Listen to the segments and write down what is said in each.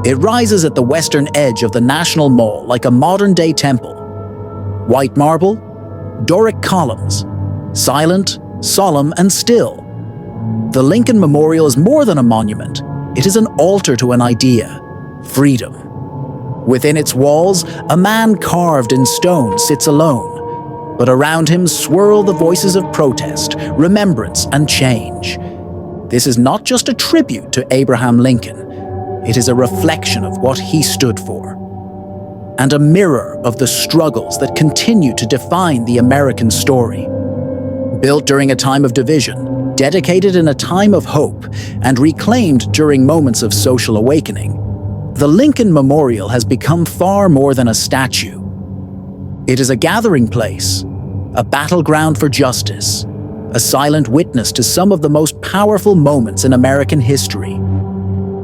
It rises at the western edge of the National Mall like a modern-day temple. White marble, Doric columns, silent, solemn, and still. The Lincoln Memorial is more than a monument. It is an altar to an idea: freedom. Within its walls, a man carved in stone sits alone, but around him swirl the voices of protest, remembrance, and change. This is not just a tribute to Abraham Lincoln. It is a reflection of what he stood for, and a mirror of the struggles that continue to define the American story. Built during a time of division, dedicated in a time of hope, and reclaimed during moments of social awakening, the Lincoln Memorial has become far more than a statue. It is a gathering place, a battleground for justice, a silent witness to some of the most powerful moments in American history.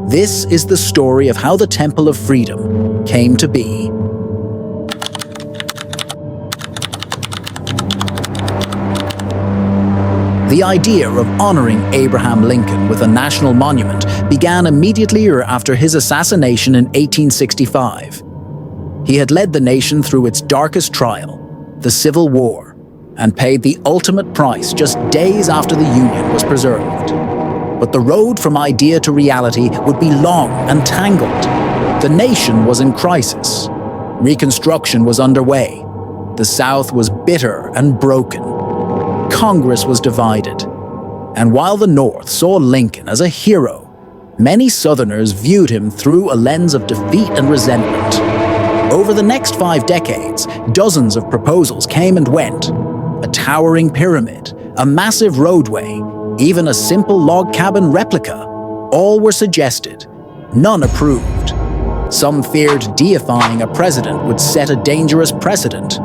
This is the story of how the Temple of Freedom came to be. The idea of honoring Abraham Lincoln with a national monument began immediately after his assassination in 1865. He had led the nation through its darkest trial, the Civil War, and paid the ultimate price just days after the Union was preserved. But the road from idea to reality would be long and tangled. The nation was in crisis. Reconstruction was underway. The South was bitter and broken. Congress was divided. And while the North saw Lincoln as a hero, many Southerners viewed him through a lens of defeat and resentment. Over the next 5 decades, dozens of proposals came and went. A towering pyramid, a massive roadway, even a simple log cabin replica, all were suggested, none approved. Some feared deifying a president would set a dangerous precedent.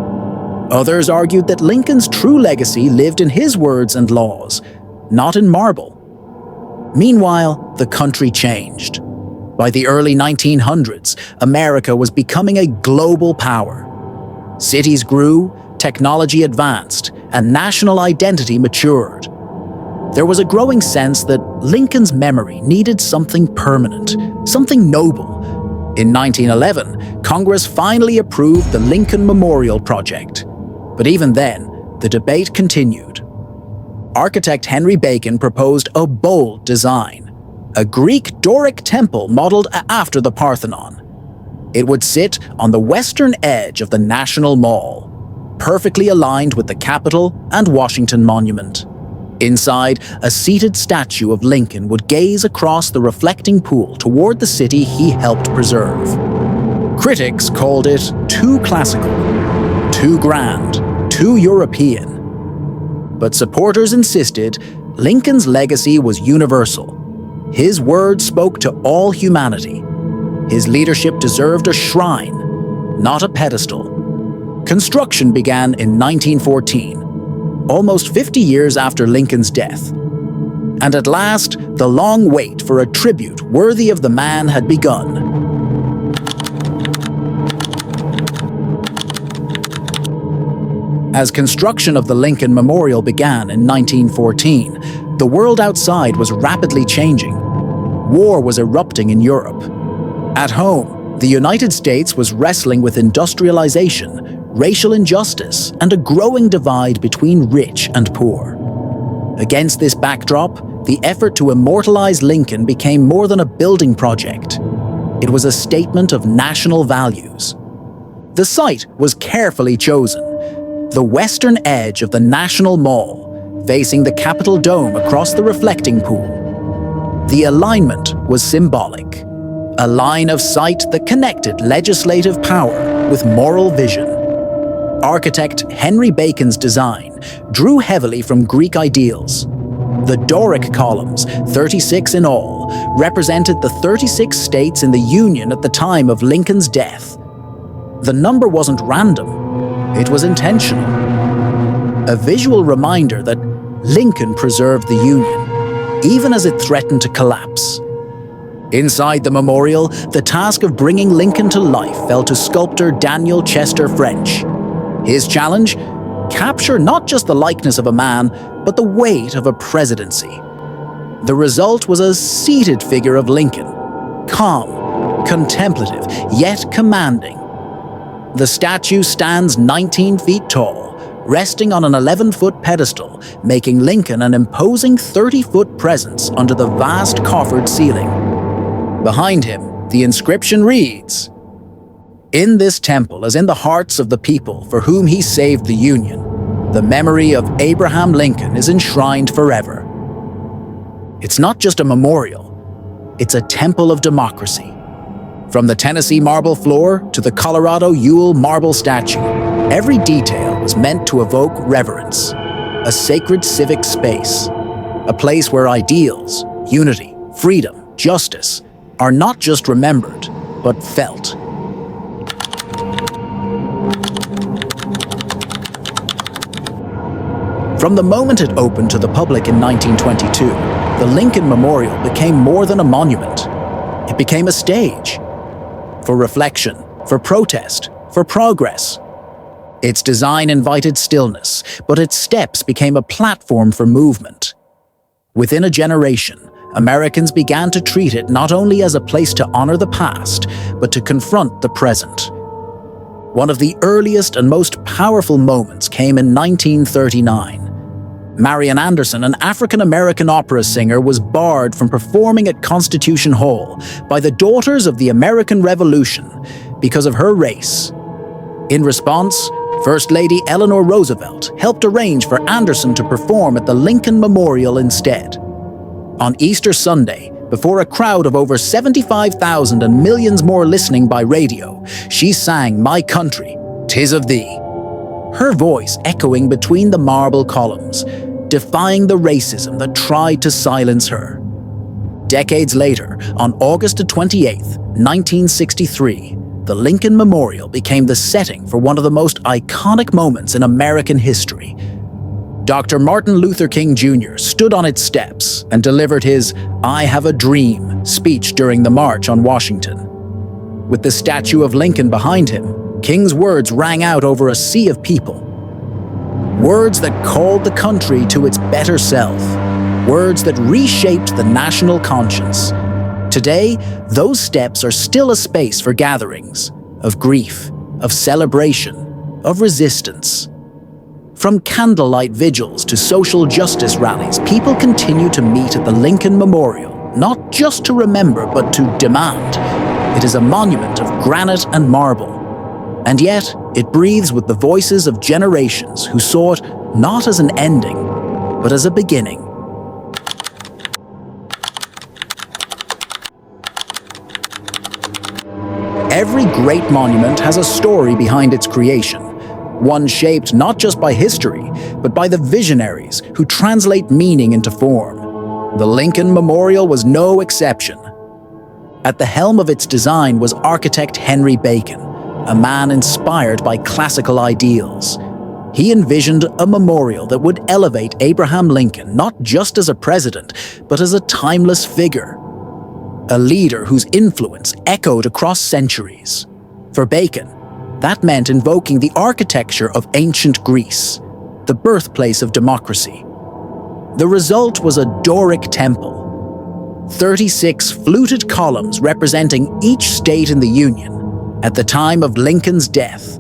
Others argued that Lincoln's true legacy lived in his words and laws, not in marble. Meanwhile, the country changed. By the early 1900s, America was becoming a global power. Cities grew, technology advanced, and national identity matured. There was a growing sense that Lincoln's memory needed something permanent, something noble. In 1911, Congress finally approved the Lincoln Memorial Project. But even then, the debate continued. Architect Henry Bacon proposed a bold design, a Greek Doric temple modeled after the Parthenon. It would sit on the western edge of the National Mall, perfectly aligned with the Capitol and Washington Monument. Inside, a seated statue of Lincoln would gaze across the reflecting pool toward the city he helped preserve. Critics called it too classical, too grand, too European. But supporters insisted Lincoln's legacy was universal. His words spoke to all humanity. His leadership deserved a shrine, not a pedestal. Construction began in 1914, almost 50 years after Lincoln's death. And at last, the long wait for a tribute worthy of the man had begun. As construction of the Lincoln Memorial began in 1914, the world outside was rapidly changing. War was erupting in Europe. At home, the United States was wrestling with industrialization, racial injustice, and a growing divide between rich and poor. Against this backdrop, the effort to immortalize Lincoln became more than a building project. It was a statement of national values. The site was carefully chosen, the western edge of the National Mall, facing the Capitol Dome across the reflecting pool. The alignment was symbolic, a line of sight that connected legislative power with moral vision. Architect Henry Bacon's design drew heavily from Greek ideals. The Doric columns, 36 in all, represented the 36 states in the Union at the time of Lincoln's death. The number wasn't random, it was intentional. A visual reminder that Lincoln preserved the Union, even as it threatened to collapse. Inside the memorial, the task of bringing Lincoln to life fell to sculptor Daniel Chester French. His challenge? Capture not just the likeness of a man, but the weight of a presidency. The result was a seated figure of Lincoln, calm, contemplative, yet commanding. The statue stands 19 feet tall, resting on an 11-foot pedestal, making Lincoln an imposing 30-foot presence under the vast coffered ceiling. Behind him, the inscription reads, "In this temple, as in the hearts of the people for whom he saved the Union, the memory of Abraham Lincoln is enshrined forever." It's not just a memorial, it's a temple of democracy. From the Tennessee marble floor to the Colorado Ewell marble statue, every detail was meant to evoke reverence, a sacred civic space, a place where ideals, unity, freedom, justice are not just remembered, but felt. From the moment it opened to the public in 1922, the Lincoln Memorial became more than a monument. It became a stage for reflection, for protest, for progress. Its design invited stillness, but its steps became a platform for movement. Within a generation, Americans began to treat it not only as a place to honor the past, but to confront the present. One of the earliest and most powerful moments came in 1939. Marian Anderson, an African-American opera singer, was barred from performing at Constitution Hall by the Daughters of the American Revolution because of her race. In response, First Lady Eleanor Roosevelt helped arrange for Anderson to perform at the Lincoln Memorial instead. On Easter Sunday, before a crowd of over 75,000 and millions more listening by radio, she sang "My Country, 'Tis of Thee," her voice echoing between the marble columns, defying the racism that tried to silence her. Decades later, on August 28, 1963, the Lincoln Memorial became the setting for one of the most iconic moments in American history. Dr. Martin Luther King Jr. stood on its steps and delivered his "I Have a Dream" speech during the March on Washington. With the statue of Lincoln behind him, King's words rang out over a sea of people. Words that called the country to its better self. Words that reshaped the national conscience. Today, those steps are still a space for gatherings, of grief, of celebration, of resistance. From candlelight vigils to social justice rallies, people continue to meet at the Lincoln Memorial, not just to remember, but to demand. It is a monument of granite and marble. And yet, it breathes with the voices of generations who saw it not as an ending, but as a beginning. Every great monument has a story behind its creation, one shaped not just by history, but by the visionaries who translate meaning into form. The Lincoln Memorial was no exception. At the helm of its design was architect Henry Bacon, a man inspired by classical ideals. He envisioned a memorial that would elevate Abraham Lincoln not just as a president, but as a timeless figure. A leader whose influence echoed across centuries. For Bacon, that meant invoking the architecture of ancient Greece, the birthplace of democracy. The result was a Doric temple, 36 fluted columns representing each state in the Union at the time of Lincoln's death.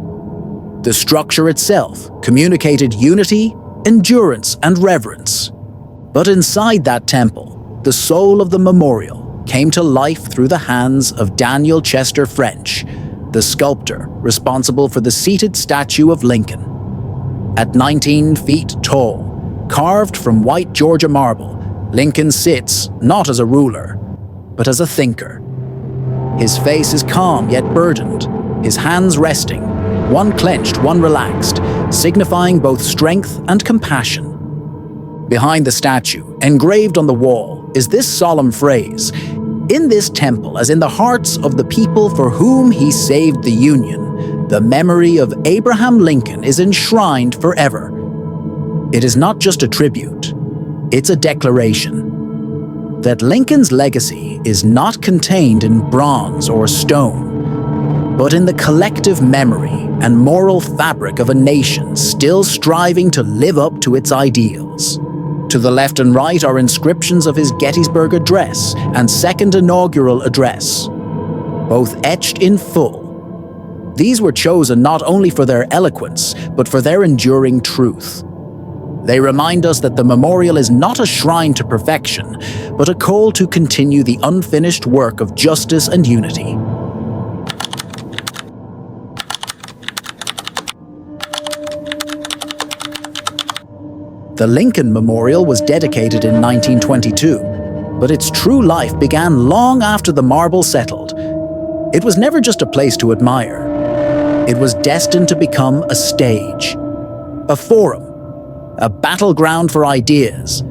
The structure itself communicated unity, endurance, and reverence. But inside that temple, the soul of the memorial came to life through the hands of Daniel Chester French, the sculptor responsible for the seated statue of Lincoln. At 19 feet tall, carved from white Georgia marble, Lincoln sits not as a ruler, but as a thinker. His face is calm yet burdened, his hands resting, one clenched, one relaxed, signifying both strength and compassion. Behind the statue, engraved on the wall, is this solemn phrase: "In this temple, as in the hearts of the people for whom he saved the Union, the memory of Abraham Lincoln is enshrined forever." It is not just a tribute, it's a declaration that Lincoln's legacy is not contained in bronze or stone, but in the collective memory and moral fabric of a nation still striving to live up to its ideals. To the left and right are inscriptions of his Gettysburg Address and Second Inaugural Address. both etched in full. These were chosen not only for their eloquence, but for their enduring truth. They remind us that the memorial is not a shrine to perfection, but a call to continue the unfinished work of justice and unity. The Lincoln Memorial was dedicated in 1922, but its true life began long after the marble settled. It was never just a place to admire. It was destined to become a stage, a forum, a battleground for ideas.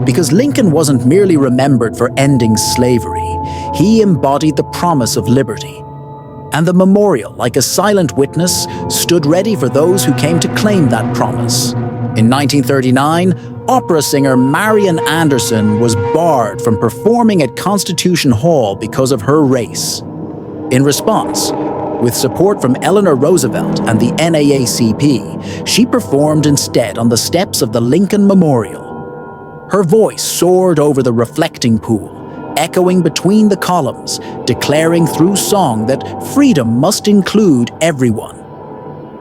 Because Lincoln wasn't merely remembered for ending slavery, he embodied the promise of liberty. And the memorial, like a silent witness, stood ready for those who came to claim that promise. In 1939, opera singer Marian Anderson was barred from performing at Constitution Hall because of her race. In response, with support from Eleanor Roosevelt and the NAACP, she performed instead on the steps of the Lincoln Memorial. Her voice soared over the reflecting pool, echoing between the columns, declaring through song that freedom must include everyone.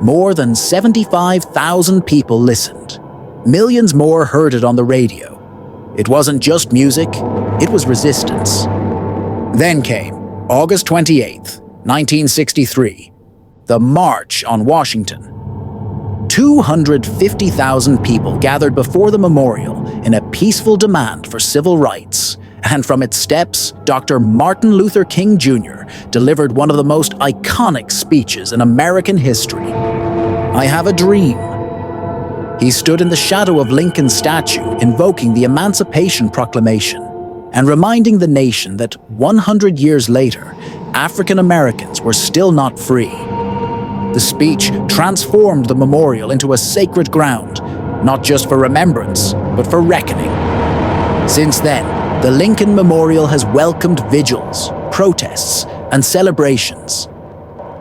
More than 75,000 people listened. Millions more heard it on the radio. It wasn't just music, it was resistance. Then came August 28th, 1963, the March on Washington. 250,000 people gathered before the memorial in a peaceful demand for civil rights. And from its steps, Dr. Martin Luther King Jr. delivered one of the most iconic speeches in American history. "I have a dream." He stood in the shadow of Lincoln's statue, invoking the Emancipation Proclamation and reminding the nation that 100 years later, African Americans were still not free. The speech transformed the memorial into a sacred ground, not just for remembrance, but for reckoning. Since then, the Lincoln Memorial has welcomed vigils, protests, and celebrations.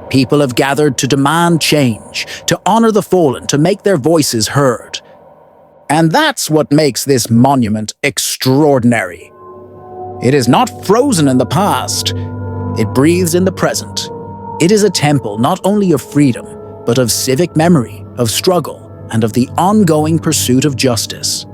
People have gathered to demand change, to honor the fallen, to make their voices heard. And that's what makes this monument extraordinary. It is not frozen in the past. It breathes in the present. It is a temple not only of freedom, but of civic memory, of struggle, and of the ongoing pursuit of justice.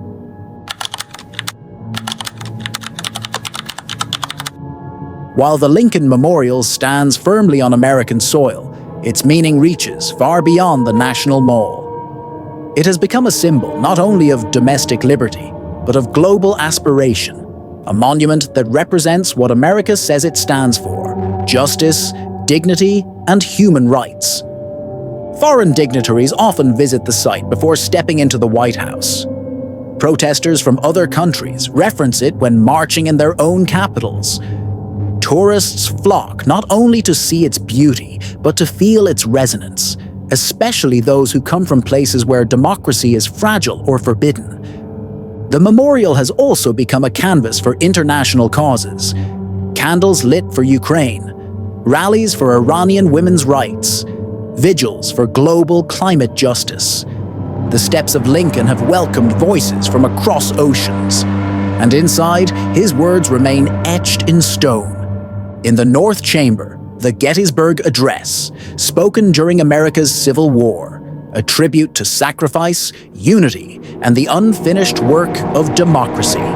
While the Lincoln Memorial stands firmly on American soil, its meaning reaches far beyond the National Mall. It has become a symbol not only of domestic liberty, but of global aspiration, a monument that represents what America says it stands for: justice, dignity, and human rights. Foreign dignitaries often visit the site before stepping into the White House. Protesters from other countries reference it when marching in their own capitals. Tourists flock not only to see its beauty, but to feel its resonance, especially those who come from places where democracy is fragile or forbidden. The memorial has also become a canvas for international causes. Candles lit for Ukraine, rallies for Iranian women's rights, vigils for global climate justice. The steps of Lincoln have welcomed voices from across oceans, and inside, his words remain etched in stone. In the North Chamber, the Gettysburg Address, spoken during America's Civil War, a tribute to sacrifice, unity, and the unfinished work of democracy.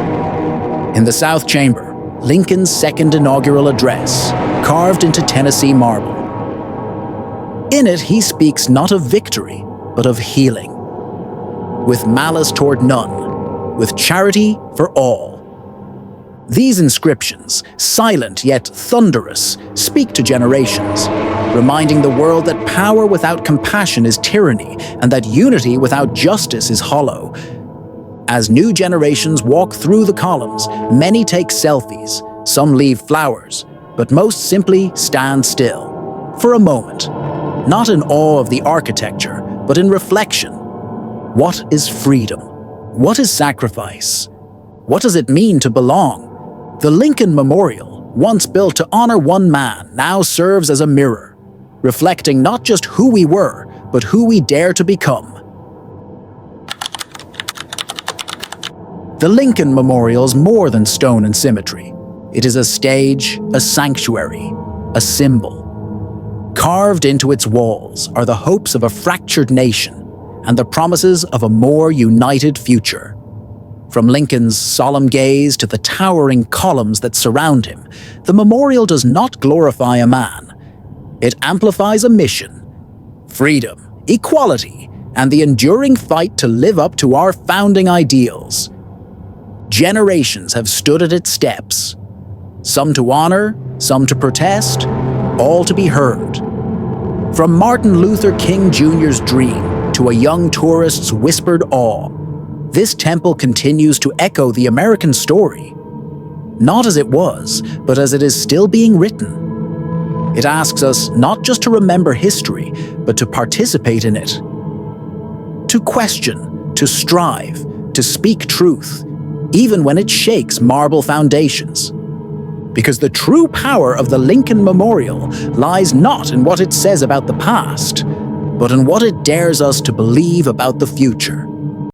In the South Chamber, Lincoln's second inaugural address, carved into Tennessee marble. In it, he speaks not of victory, but of healing. With malice toward none, with charity for all. These inscriptions, silent yet thunderous, speak to generations, reminding the world that power without compassion is tyranny and that unity without justice is hollow. As new generations walk through the columns, many take selfies, some leave flowers, but most simply stand still, for a moment, not in awe of the architecture, but in reflection. What is freedom? What is sacrifice? What does it mean to belong? The Lincoln Memorial, once built to honor one man, now serves as a mirror, reflecting not just who we were, but who we dare to become. The Lincoln Memorial is more than stone and symmetry. It is a stage, a sanctuary, a symbol. Carved into its walls are the hopes of a fractured nation and the promises of a more united future. From Lincoln's solemn gaze to the towering columns that surround him, the memorial does not glorify a man. It amplifies a mission: freedom, equality, and the enduring fight to live up to our founding ideals. Generations have stood at its steps, some to honor, some to protest, all to be heard. From Martin Luther King Jr.'s dream to a young tourist's whispered awe, this temple continues to echo the American story, not as it was, but as it is still being written. It asks us not just to remember history, but to participate in it. To question, to strive, to speak truth, even when it shakes marble foundations. Because the true power of the Lincoln Memorial lies not in what it says about the past, but in what it dares us to believe about the future.